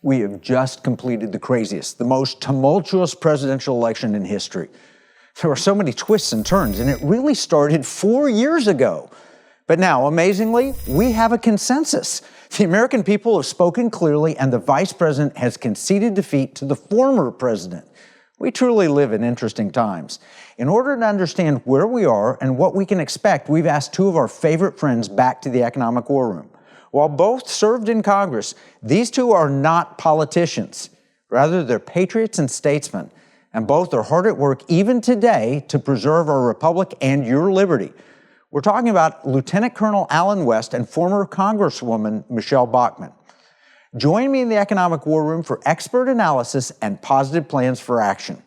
We have just completed the craziest, the most tumultuous presidential election in history. There were so many twists and turns, and it really started 4 years ago. But now, amazingly, we have a consensus. The American people have spoken clearly, and the vice president has conceded defeat to the former president. We truly live in interesting times. In order to understand where we are and what we can expect, we've asked two of our favorite friends back to the Economic War Room. While both served in Congress, these two are not politicians. Rather, they're patriots and statesmen, and both are hard at work even today to preserve our republic and your liberty. We're talking about Lieutenant Colonel Allen West and former Congresswoman Michele Bachmann. Join me in the Economic War Room for expert analysis and positive plans for action.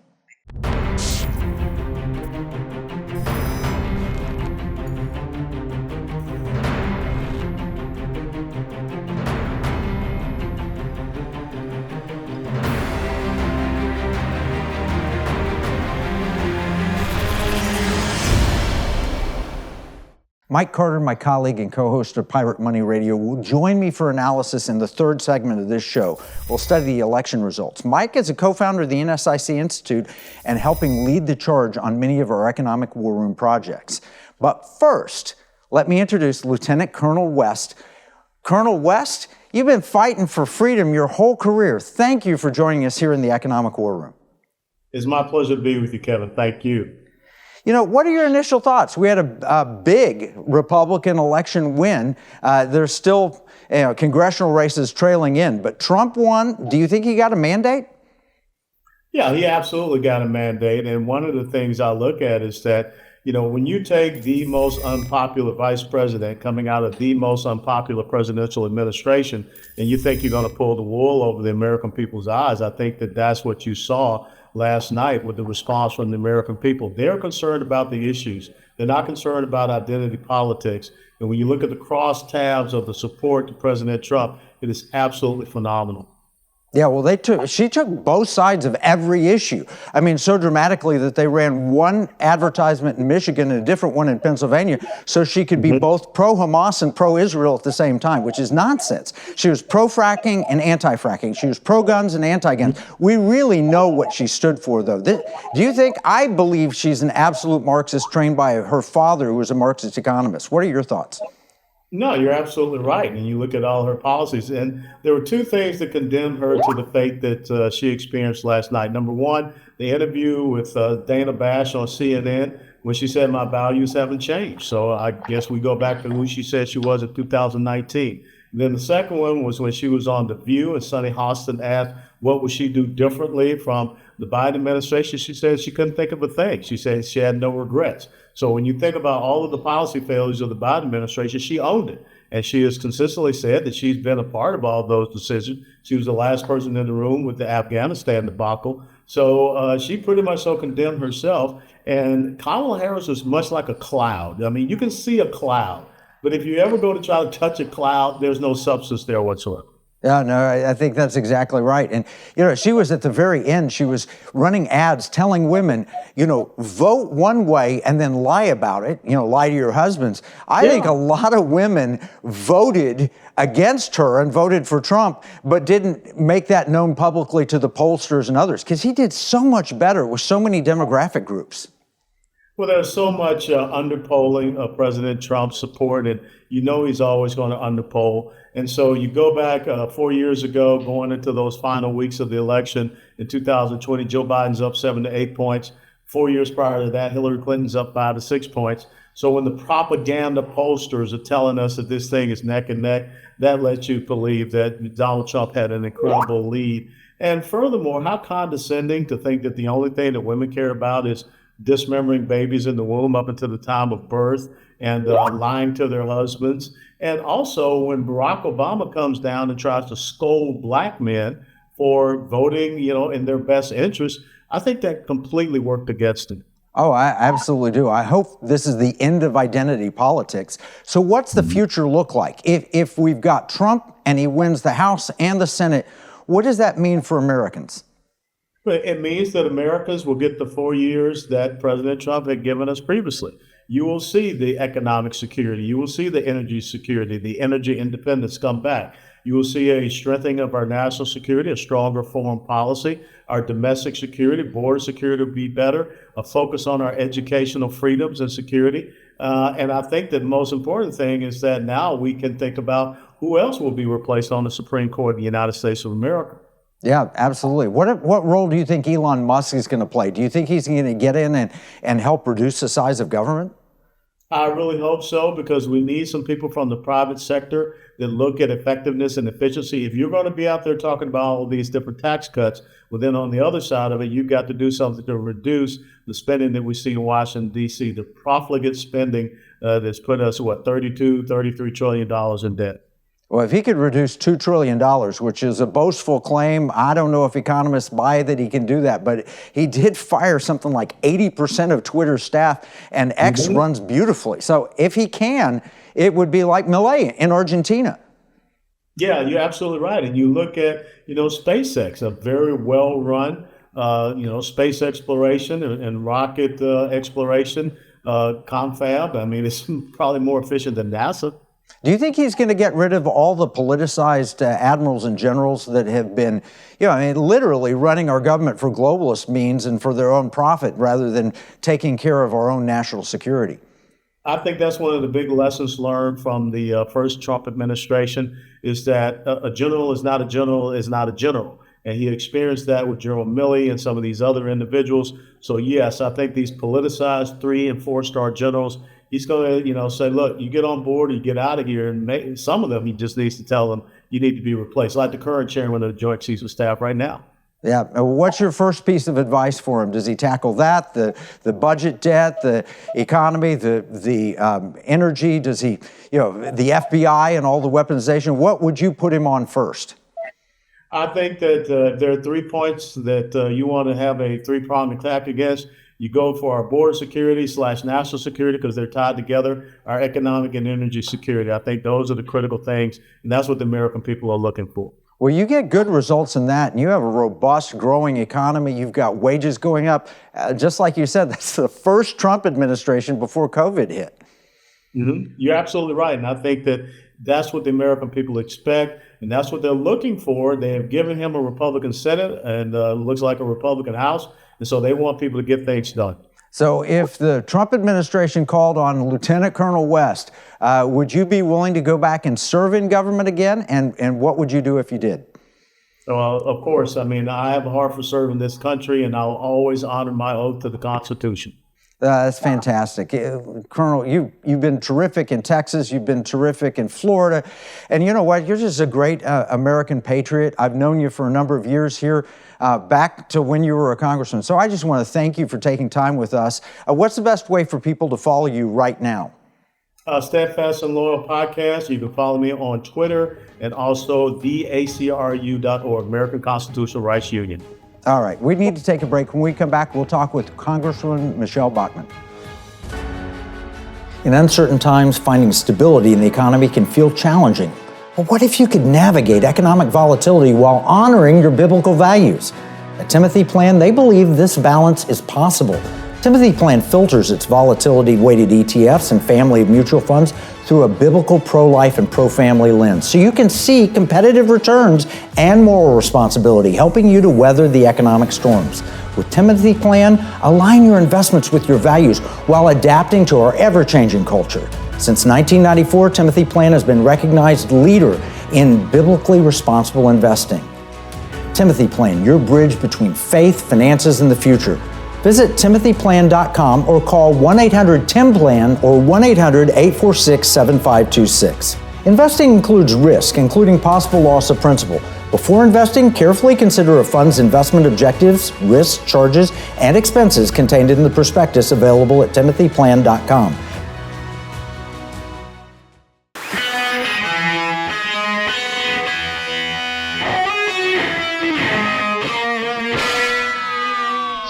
Mike Carter, my colleague and co-host of Pirate Money Radio, will join me for analysis in the third segment of this show. We'll study the election results. Mike is a co-founder of the NSIC Institute and helping lead the charge on many of our Economic War Room projects. But first, let me introduce Lieutenant Colonel West. Colonel West, you've been fighting for freedom your whole career. Thank you for joining us here in the Economic War Room. It's my pleasure to be with you, Kevin. Thank you. You know, what are your initial thoughts? We had a big Republican election win. There's still congressional races trailing in, but Trump won. Do you think he got a mandate? Yeah, he absolutely got a mandate. And one of the things I look at is that, when you take the most unpopular vice president coming out of the most unpopular presidential administration, and you think you're going to pull the wool over the American people's eyes, I think that that's what you saw last night with the response from the American people. They're concerned about the issues. They're not concerned about identity politics. And when you look at the crosstabs of the support to President Trump, it is absolutely phenomenal. Yeah, well, she took both sides of every issue. I mean, so dramatically that they ran one advertisement in Michigan and a different one in Pennsylvania so she could be both pro-Hamas and pro-Israel at the same time, which is nonsense. She was pro-fracking and anti-fracking. She was pro-guns and anti-guns. We really know what she stood for, though. Do you think, I believe she's an absolute Marxist trained by her father, who was a Marxist economist. What are your thoughts? No, you're absolutely right. And you look at all her policies, and there were two things that condemned her to the fate that she experienced last night. Number one, the interview with Dana Bash on CNN, when she said my values haven't changed. So I guess we go back to who she said she was in 2019. Then the second one was when she was on The View and Sonny Hostin asked what would she do differently from the Biden administration. She said she couldn't think of a thing. She said she had no regrets. So when you think about all of the policy failures of the Biden administration, she owned it. And she has consistently said that she's been a part of all those decisions. She was the last person in the room with the Afghanistan debacle. So she pretty much so condemned herself. And Kamala Harris was much like a cloud. I mean, you can see a cloud, but if you ever go to try to touch a cloud, there's no substance there whatsoever. Yeah, no, I think that's exactly right. And, she was at the very end, she was running ads telling women, vote one way and then lie about it, lie to your husbands. I think a lot of women voted against her and voted for Trump, but didn't make that known publicly to the pollsters and others, because he did so much better with so many demographic groups. Well, there's so much underpolling of President Trump's support, and he's always going to underpoll. And so you go back 4 years ago, going into those final weeks of the election in 2020, Joe Biden's up 7 to 8 points. 4 years prior to that, Hillary Clinton's up 5 to 6 points. So when the propaganda pollsters are telling us that this thing is neck and neck, that lets you believe that Donald Trump had an incredible lead. And furthermore, how condescending to think that the only thing that women care about is dismembering babies in the womb up until the time of birth and lying to their husbands. And also when Barack Obama comes down and tries to scold black men for voting, in their best interest, I think that completely worked against him. Oh, I absolutely do. I hope this is the end of identity politics. So what's the future look like? If we've got Trump and he wins the House and the Senate, what does that mean for Americans? But it means that Americans will get the 4 years that President Trump had given us previously. You will see the economic security. You will see the energy security, the energy independence come back. You will see a strengthening of our national security, a stronger foreign policy, our domestic security, border security will be better, a focus on our educational freedoms and security. And I think that the most important thing is that now we can think about who else will be replaced on the Supreme Court of the United States of America. Yeah, absolutely. What role do you think Elon Musk is going to play? Do you think he's going to get in and help reduce the size of government? I really hope so, because we need some people from the private sector that look at effectiveness and efficiency. If you're going to be out there talking about all these different tax cuts, well, then on the other side of it, you've got to do something to reduce the spending that we see in Washington, D.C., the profligate spending that's put us, $33 trillion in debt. Well, if he could reduce $2 trillion, which is a boastful claim, I don't know if economists buy that he can do that, but he did fire something like 80% of Twitter's staff, and X runs beautifully. So if he can, it would be like Milei in Argentina. Yeah, you're absolutely right. And you look at, SpaceX, a very well-run, space exploration and rocket exploration, confab. I mean, it's probably more efficient than NASA. Do you think he's going to get rid of all the politicized admirals and generals that have been, literally running our government for globalist means and for their own profit rather than taking care of our own national security? I think that's one of the big lessons learned from the first Trump administration, is that a general is not a general is not a general. And he experienced that with General Milley and some of these other individuals. So yes, I think these politicized 3- and 4-star generals, he's going to, say, look, you get on board, or you get out of here. And some of them, he just needs to tell them you need to be replaced, like the current chairman of the Joint Chiefs of Staff right now. Yeah. What's your first piece of advice for him? Does he tackle that, the budget debt, the economy, the energy? Does he, the FBI and all the weaponization? What would you put him on first? I think that there are 3 points that you want to have a 3-pronged attack against. You go for our border security / national security, because they're tied together, our economic and energy security. I think those are the critical things, and that's what the American people are looking for. Well, you get good results in that, and you have a robust, growing economy. You've got wages going up. Just like you said, that's the first Trump administration before COVID hit. Mm-hmm. You're absolutely right, and I think that that's what the American people expect, and that's what they're looking for. They have given him a Republican Senate and looks like a Republican House, and so they want people to get things done. So if the Trump administration called on Lieutenant Colonel West, would you be willing to go back and serve in government again? And what would you do if you did? Well, of course. I mean, I have a heart for serving this country, and I'll always honor my oath to the Constitution. That's fantastic. Colonel, you've been terrific in Texas. You've been terrific in Florida. And you know what? You're just a great American patriot. I've known you for a number of years here, back to when you were a congressman. So I just want to thank you for taking time with us. What's the best way for people to follow you right now? Steadfast and Loyal Podcast. You can follow me on Twitter, and also theacru.org, American Constitutional Rights Union. All right, we need to take a break. When we come back, we'll talk with Congresswoman Michele Bachmann. In uncertain times, finding stability in the economy can feel challenging. But what if you could navigate economic volatility while honoring your biblical values? At Timothy Plan, they believe this balance is possible. Timothy Plan filters its volatility-weighted ETFs and family of mutual funds through a biblical pro-life and pro-family lens, so you can see competitive returns and moral responsibility, helping you to weather the economic storms. With Timothy Plan, align your investments with your values while adapting to our ever-changing culture. Since 1994, Timothy Plan has been recognized leader in biblically responsible investing. Timothy Plan, your bridge between faith, finances, and the future. Visit timothyplan.com or call 1-800-TIM-PLAN or 1-800-846-7526. Investing includes risk, including possible loss of principal. Before investing, carefully consider a fund's investment objectives, risks, charges, and expenses contained in the prospectus available at timothyplan.com.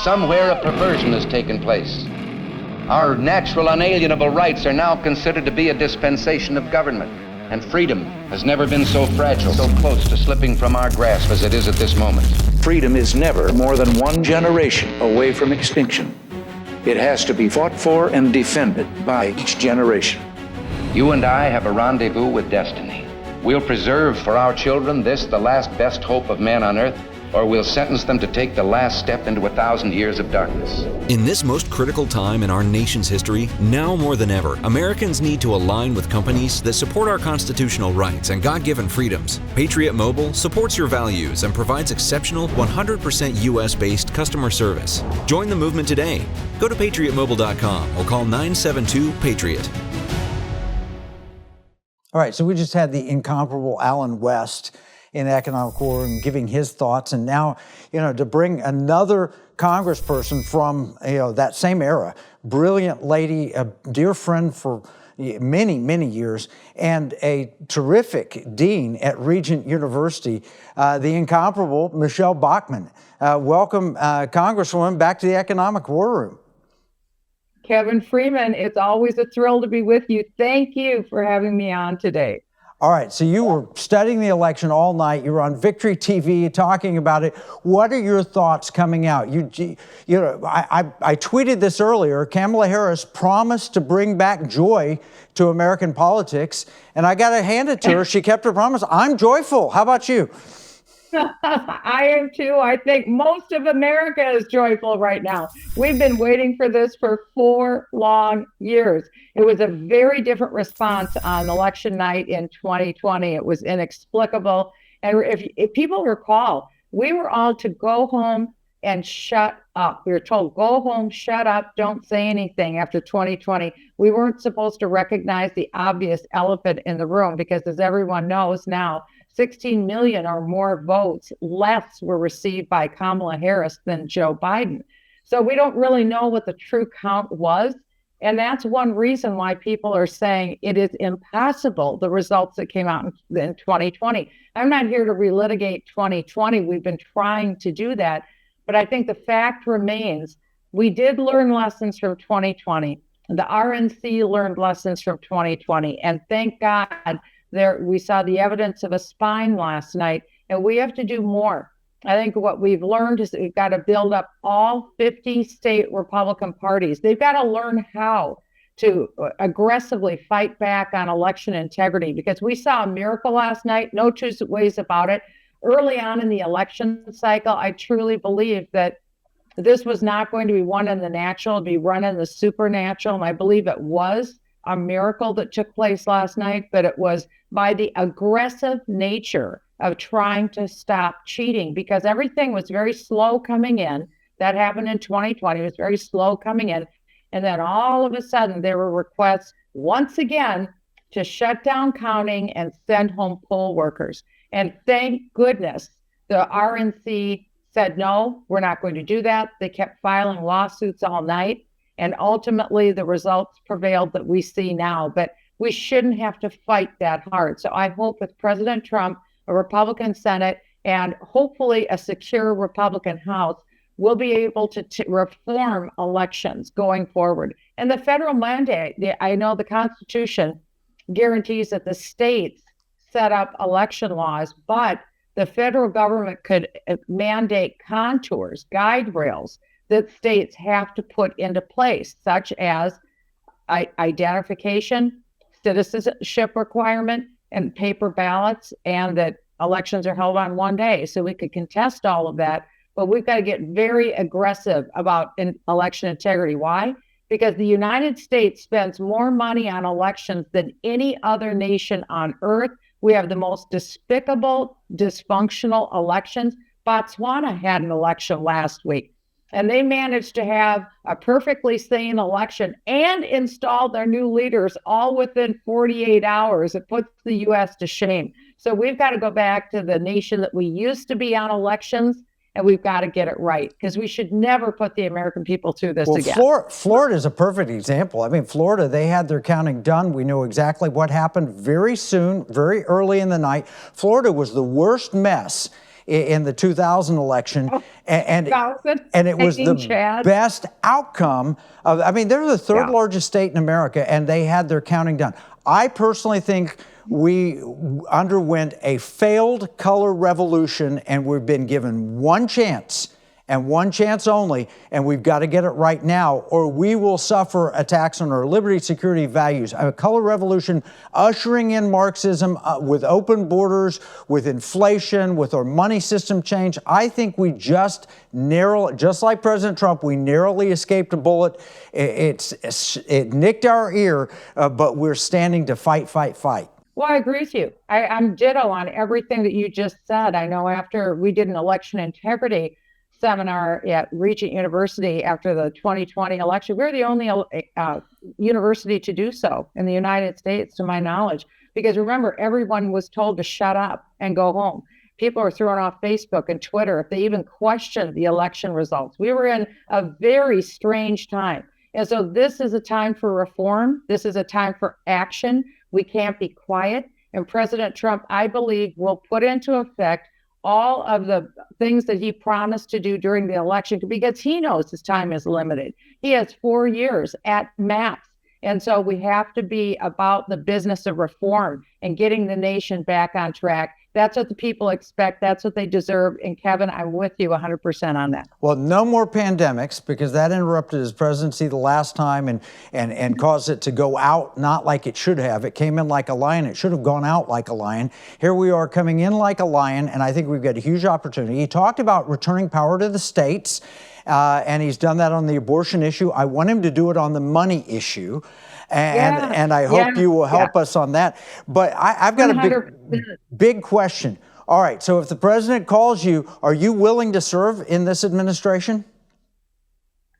Somewhere a perversion has taken place. Our natural unalienable rights are now considered to be a dispensation of government, and freedom has never been so fragile, so close to slipping from our grasp as it is at this moment. Freedom is never more than one generation away from extinction. It has to be fought for and defended by each generation. You and I have a rendezvous with destiny. We'll preserve for our children this, the last best hope of man on earth, or we'll sentence them to take the last step into 1,000 years of darkness. In this most critical time in our nation's history, now more than ever, Americans need to align with companies that support our constitutional rights and God-given freedoms. Patriot Mobile supports your values and provides exceptional 100% U.S.-based customer service. Join the movement today. Go to patriotmobile.com or call 972-PATRIOT. All right, so we just had the incomparable Alan West in the Economic War and giving his thoughts, and now, to bring another congressperson from, that same era, brilliant lady, a dear friend for many, many years, and a terrific dean at Regent University, the incomparable Michele Bachmann. Welcome, Congresswoman, back to the Economic War Room. Kevin Freeman, it's always a thrill to be with you. Thank you for having me on today. All right, so you were studying the election all night. You were on Victory TV talking about it. What are your thoughts coming out? I tweeted this earlier. Kamala Harris promised to bring back joy to American politics, and I got to hand it to her. She kept her promise. I'm joyful. How about you? I am too. I think most of America is joyful right now. We've been waiting for this for 4 long years. It was a very different response on election night in 2020. It was inexplicable. And if people recall, we were all to go home and shut up. We were told, go home, shut up, don't say anything after 2020. We weren't supposed to recognize the obvious elephant in the room because, as everyone knows now, 16 million or more votes less were received by Kamala Harris than Joe Biden. So we don't really know what the true count was. And that's one reason why people are saying it is impossible, the results that came out in 2020. I'm not here to relitigate 2020. We've been trying to do that. But I think the fact remains, we did learn lessons from 2020. The RNC learned lessons from 2020. And thank God, we saw the evidence of a spine last night, and we have to do more. I think what we've learned is that we've got to build up all 50 state Republican parties. They've got to learn how to aggressively fight back on election integrity, because we saw a miracle last night, no two ways about it. Early on in the election cycle, I truly believe that this was not going to be won in the natural, it'd be run in the supernatural, and I believe it was a miracle that took place last night, but it was by the aggressive nature of trying to stop cheating, because everything was very slow coming in. That happened in 2020. It was very slow coming in. And then all of a sudden, there were requests once again to shut down counting and send home poll workers. And thank goodness the RNC said, no, we're not going to do that. They kept filing lawsuits all night. And ultimately, the results prevailed that we see now. But we shouldn't have to fight that hard. So I hope with President Trump, a Republican Senate, and hopefully a secure Republican House, we'll be able to reform elections going forward. And the federal mandate, I know the Constitution guarantees that the states set up election laws, but the federal government could mandate contours, guide rails that states have to put into place, such as identification, citizenship requirement, and paper ballots, and that elections are held on one day. So we could contest all of that, but we've got to get very aggressive about election integrity. Why? Because the United States spends more money on elections than any other nation on earth. We have the most despicable, dysfunctional elections. Botswana had an election last week, and they managed to have a perfectly sane election and install their new leaders all within 48 hours. It puts the U.S. to shame. So we've got to go back to the nation that we used to be on elections, and we've got to get it right, because we should never put the American people through this again. Florida is a perfect example. I mean, Florida, they had their counting done. We know exactly what happened very soon, very early in the night. Florida was the worst mess in the 2000 election, and it was the best outcome of, I mean, they're the third largest state in America, and they had their counting done. I personally think we underwent a failed color revolution, and we've been given one chance, and one chance only, and we've got to get it right now, or we will suffer attacks on our liberty, security, values. A color revolution ushering in Marxism with open borders, with inflation, with our money system change. I think we just like President Trump, we narrowly escaped a bullet. It nicked our ear, but we're standing to fight. Well, I agree with you. I'm ditto on everything that you just said. I know after we did an election integrity seminar at Regent University after the 2020 election, we're the only university to do so in the United States, to my knowledge. Because remember, everyone was told to shut up and go home. People are throwing off Facebook and Twitter if they even questioned the election results. We were in a very strange time. And so this is a time for reform. This is a time for action. We can't be quiet. And President Trump, I believe, will put into effect all of the things that he promised to do during the election, because he knows his time is limited. He has 4 years at max. And so we have to be about the business of reform and getting the nation back on track. That's what the people expect. That's what they deserve. And Kevin, I'm with you 100% on that. Well, no more pandemics, because that interrupted his presidency the last time and caused it to go out not like it should have. It came in like a lion. It should have gone out like a lion. Here we are coming in like a lion, and I think we've got a huge opportunity. He talked about returning power to the states, and he's done that on the abortion issue. I want him to do it on the money issue. And I hope you will help us on that. But I've got 100%. a big question. All right, so if the president calls you, are you willing to serve in this administration?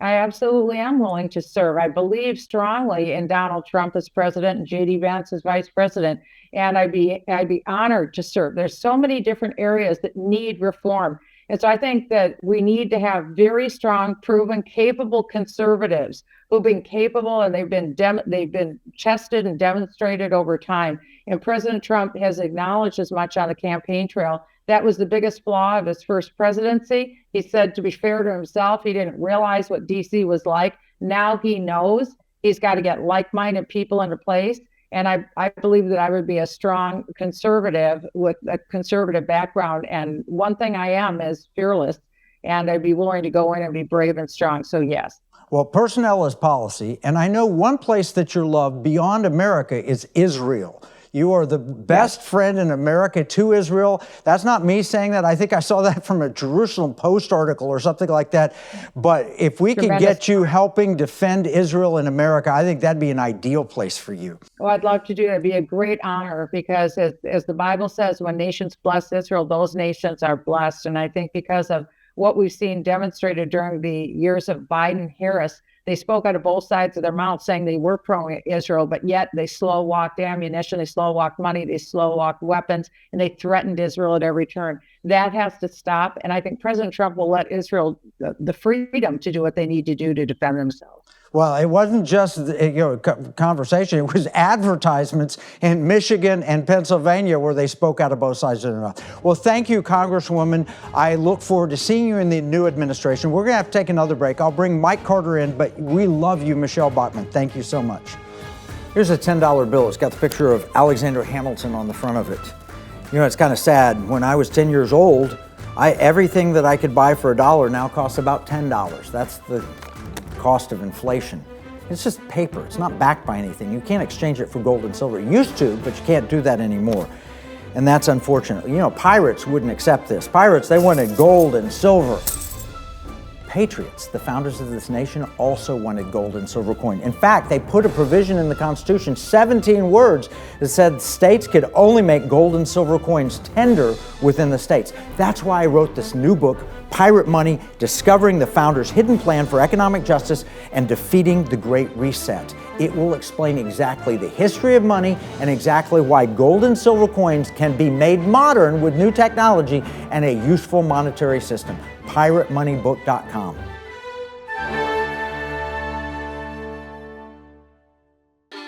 I absolutely am willing to serve. I believe strongly in Donald Trump as president and J.D. Vance as vice president, and I'd be honored to serve. There's so many different areas that need reform. And so I think that we need to have very strong, proven, capable conservatives who've been capable, and they've been tested and demonstrated over time. And President Trump has acknowledged as much on the campaign trail. That was the biggest flaw of his first presidency. He said, to be fair to himself, he didn't realize what D.C. was like. Now he knows. He's got to get like-minded people into place. And I believe that I would be a strong conservative with a conservative background. And one thing I am is fearless, and I'd be willing to go in and be brave and strong. So yes. Well, personnel is policy. And I know one place that you're loved beyond America is Israel. You are the best friend in America to Israel. That's not me saying that. I think I saw that from a Jerusalem Post article or something like that. But if we could get you helping defend Israel in America, I think that'd be an ideal place for you. Well, I'd love to do that. It'd be a great honor, because as the Bible says, when nations bless Israel, those nations are blessed. And I think because of what we've seen demonstrated during the years of Biden-Harris, they spoke out of both sides of their mouth saying they were pro-Israel, but yet they slow-walked ammunition, they slow-walked money, they slow-walked weapons, and they threatened Israel at every turn. That has to stop, and I think President Trump will let Israel the freedom to do what they need to do to defend themselves. Well, it wasn't just conversation. It was advertisements in Michigan and Pennsylvania where they spoke out of both sides of their mouth. Well, thank you, Congresswoman. I look forward to seeing you in the new administration. We're going to have to take another break. I'll bring Mike Carter in, but we love you, Michele Bachmann. Thank you so much. Here's a $10 bill. It's got the picture of Alexander Hamilton on the front of it. You know, it's kind of sad. When I was 10 years old, everything that I could buy for $1 now costs about $10. That's the cost of inflation. It's just paper. It's not backed by anything. You can't exchange it for gold and silver. You used to, but you can't do that anymore. And that's unfortunate. You know, pirates wouldn't accept this. Pirates, they wanted gold and silver. Patriots, the founders of this nation, also wanted gold and silver coin. In fact, they put a provision in the Constitution, 17 words, that said states could only make gold and silver coins tender within the states. That's why I wrote this new book, Pirate Money, Discovering the Founders' Hidden Plan for Economic Justice and Defeating the Great Reset. It will explain exactly the history of money and exactly why gold and silver coins can be made modern with new technology and a useful monetary system. PirateMoneyBook.com.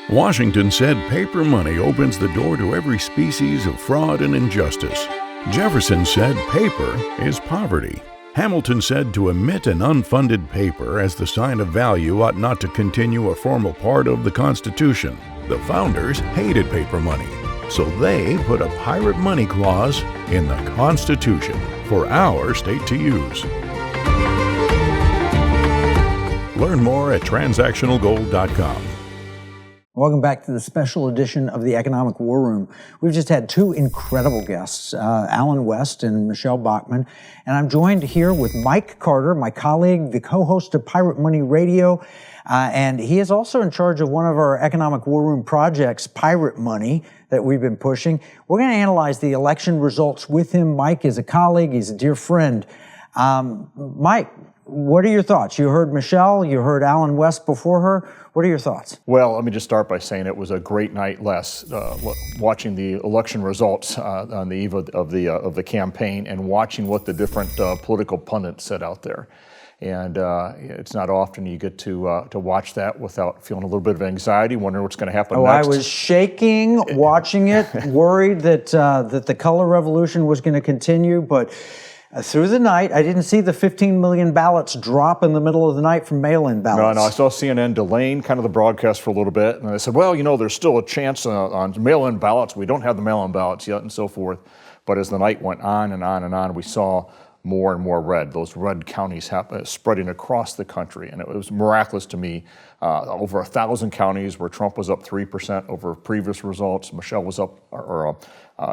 Washington said paper money opens the door to every species of fraud and injustice. Jefferson said paper is poverty. Hamilton said to emit an unfunded paper as the sign of value ought not to continue a formal part of the Constitution. The founders hated paper money, so they put a pirate money clause in the Constitution for our state to use. Learn more at transactionalgold.com. Welcome back to the special edition of the Economic War Room. We've just had two incredible guests, Alan West and Michele Bachmann, and I'm joined here with Mike Carter, my colleague, the co-host of Pirate Money Radio, and he is also in charge of one of our Economic War Room projects, Pirate Money, that we've been pushing. We're going to analyze the election results with him. Mike is a colleague, he's a dear friend. Mike, what are your thoughts? You heard Michele, you heard Alan West before her. What are your thoughts? Well, let me just start by saying it was a great night, Les, watching the election results on the eve of the campaign and watching what the different political pundits said out there. And it's not often you get to watch that without feeling a little bit of anxiety, wondering what's going to happen next. I was shaking watching it, worried that the color revolution was going to continue, but through the night, I didn't see the 15 million ballots drop in the middle of the night from mail-in ballots. No, I saw CNN delaying kind of the broadcast for a little bit, and they said, well, there's still a chance on mail-in ballots. We don't have the mail-in ballots yet, and so forth. But as the night went on and on and on, we saw more and more red. Those red counties spreading across the country, and it was miraculous to me. Over 1,000 counties where Trump was up 3% over previous results. Michele was up,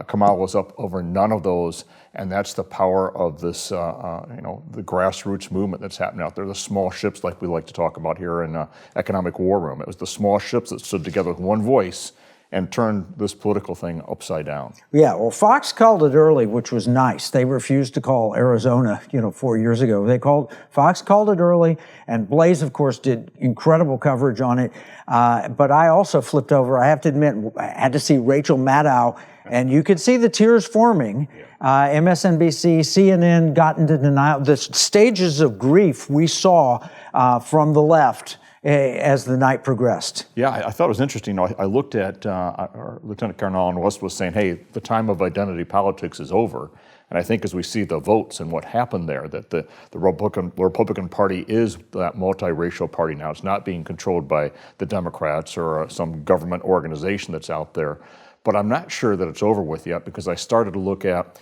Kamala was up over none of those, and that's the power of this, the grassroots movement that's happening out there. The small ships, like we like to talk about here in Economic War Room. It was the small ships that stood together with one voice and turned this political thing upside down. Yeah, well, Fox called it early, which was nice. They refused to call Arizona, 4 years ago. Fox called it early, and Blaze, of course, did incredible coverage on it. But I also flipped over. I have to admit, I had to see Rachel Maddow, and you could see the tears forming. MSNBC, CNN got into denial. The stages of grief we saw from the left as the night progressed. Yeah, I thought it was interesting. I looked at Lieutenant Colonel Alan West was saying, hey, the time of identity politics is over. And I think as we see the votes and what happened there, that the Republican Party is that multiracial party now. It's not being controlled by the Democrats or some government organization that's out there. But I'm not sure that it's over with yet, because I started to look at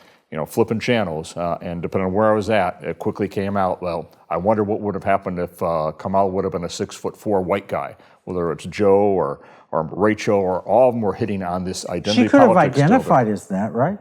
flipping channels, and depending on where I was at, it quickly came out, well, I wonder what would have happened if Kamala would have been a 6'4" white guy, whether it's Joe or Rachel, or all of them were hitting on this identity politics. She could have identified as that, right?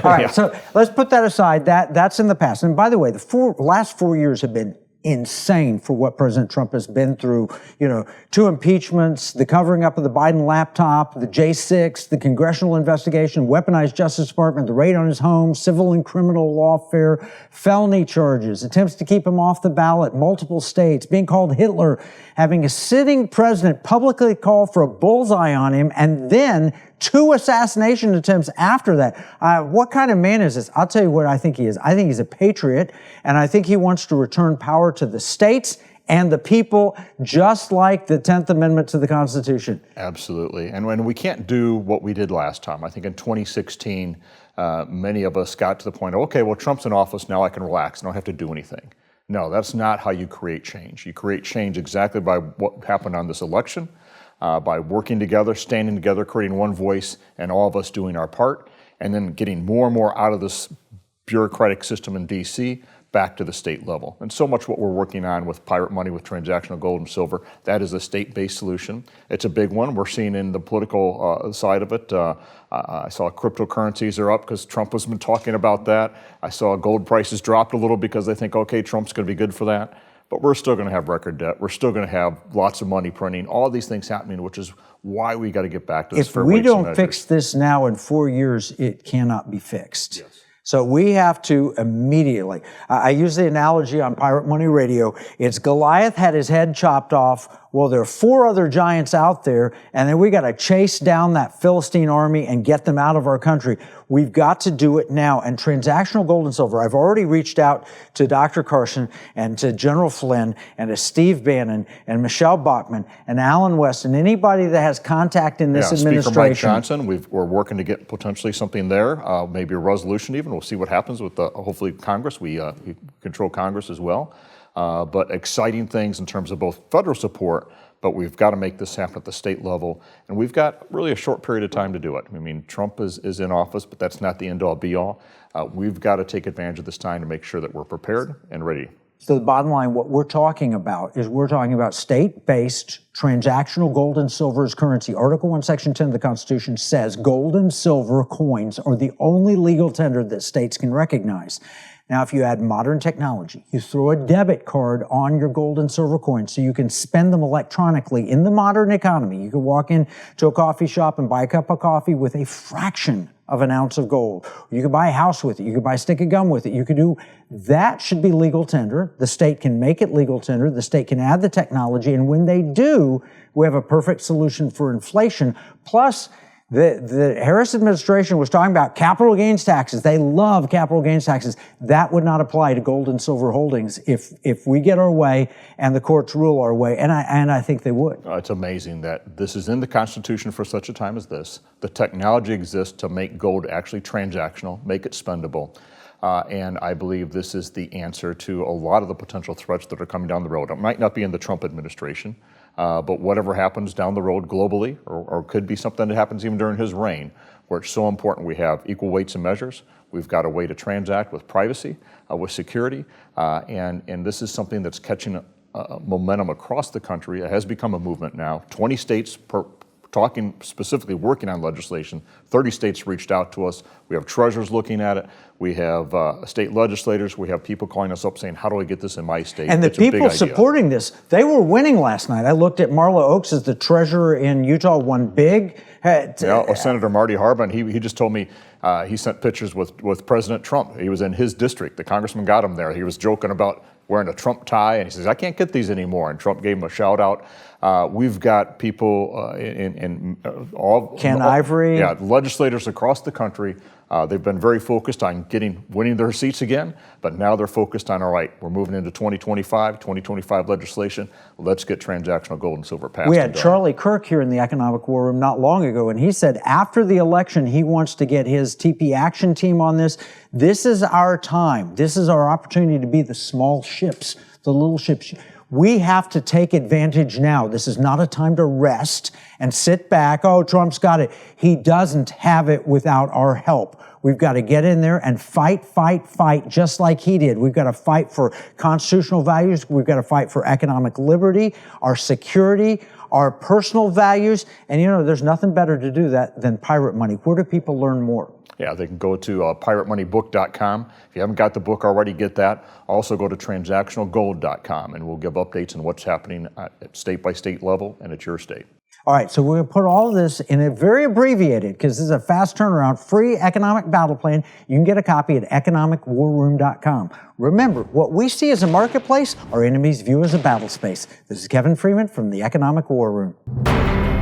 All right, so let's put that aside. That's in the past. And by the way, the last 4 years have been insane for what President Trump has been through. 2 impeachments, the covering up of the Biden laptop, the J6, the congressional investigation, weaponized Justice Department, the raid on his home, civil and criminal lawfare, felony charges, attempts to keep him off the ballot, multiple states, being called Hitler, having a sitting president publicly call for a bullseye on him, and then 2 assassination attempts after that. What kind of man is this? I'll tell you what I think he is. I think he's a patriot, and I think he wants to return power to the states and the people, just like the 10th Amendment to the Constitution. Absolutely. And when we can't do what we did last time, I think in 2016, many of us got to the point of, okay, well, Trump's in office, now I can relax, I don't have to do anything. No, that's not how you create change. You create change exactly by what happened on this election, by working together, standing together, creating one voice, and all of us doing our part, and then getting more and more out of this bureaucratic system in D.C. back to the state level. And so much what we're working on with Pirate Money, with transactional gold and silver, that is a state-based solution. It's a big one. We're seeing in the political side of it. I saw cryptocurrencies are up because Trump has been talking about that. I saw gold prices dropped a little because they think, okay, Trump's going to be good for that. But we're still going to have record debt. We're still going to have lots of money printing, all these things happening, which is why we got to get back to this. If we don't fix this now in 4 years, it cannot be fixed. Yes. So we have to immediately, I use the analogy on Pirate Money Radio, it's Goliath had his head chopped off. Well, there are 4 other giants out there, and then we got to chase down that Philistine army and get them out of our country. We've got to do it now. And transactional gold and silver, I've already reached out to Dr. Carson and to General Flynn and to Steve Bannon and Michele Bachmann and Alan West and anybody that has contact in this administration. Speaker Mike Johnson, we're working to get potentially something there, maybe a resolution even. We'll see what happens with hopefully Congress. We control Congress as well. But exciting things in terms of both federal support, but we've got to make this happen at the state level, and we've got really a short period of time to do it. I mean, Trump is in office, but that's not the end-all, be-all. We've got to take advantage of this time to make sure that we're prepared and ready. So the bottom line, what we're talking about is we're talking about state-based transactional gold and silver as currency. Article 1, Section 10 of the Constitution says gold and silver coins are the only legal tender that states can recognize. Now, if you add modern technology, you throw a debit card on your gold and silver coins so you can spend them electronically in the modern economy. You can walk into a coffee shop and buy a cup of coffee with a fraction of an ounce of gold. You could buy a house with it. You could buy a stick of gum with it. You could do, that should be legal tender. The state can make it legal tender. The state can add the technology. And when they do, we have a perfect solution for inflation. Plus, the Harris administration was talking about capital gains taxes. They love capital gains taxes. That would not apply to gold and silver holdings if we get our way and the courts rule our way, and I think they would. It's amazing that this is in the Constitution for such a time as this. The technology exists to make gold actually transactional, make it spendable. And I believe this is the answer to a lot of the potential threats that are coming down the road. It might not be in the Trump administration, but whatever happens down the road globally, or could be something that happens even during his reign, where it's so important we have equal weights and measures. We've got a way to transact with privacy, with security, and this is something that's catching momentum across the country. It has become a movement now. 20 states talking specifically, working on legislation. 30 states reached out to us. We have treasurers looking at it. We have state legislators. We have people calling us up saying, how do I get this in my state? And the people supporting this, they were winning last night. I looked at Marla Oaks as the treasurer in Utah, won big. Senator Marty Harbin, he just told me he sent pictures with President Trump. He was in his district. The congressman got him there. He was joking about wearing a Trump tie, and he says, I can't get these anymore. And Trump gave him a shout out. We've got people in all Ken Ivory. Yeah, legislators across the country. They've been very focused on winning their seats again, but now they're focused on, all right, we're moving into 2025 legislation. Let's get transactional gold and silver passed. We had Charlie Kirk here in the Economic War Room not long ago, and he said after the election, he wants to get his TP action team on this. This is our time. This is our opportunity to be the small ships, the little ships. We have to take advantage now. This is not a time to rest and sit back. Oh, Trump's got it. He doesn't have it without our help. We've got to get in there and fight, just like he did. We've got to fight for constitutional values. We've got to fight for economic liberty, our security, our personal values. And, there's nothing better to do that than pirate money. Where do people learn more? Yeah, they can go to piratemoneybook.com. If you haven't got the book already, get that. Also go to transactionalgold.com, and we'll give updates on what's happening at state-by-state level and at your state. All right, so we're going to put all of this in a very abbreviated, because this is a fast turnaround, free economic battle plan. You can get a copy at economicwarroom.com. Remember, what we see as a marketplace, our enemies view as a battle space. This is Kevin Freeman from the Economic War Room.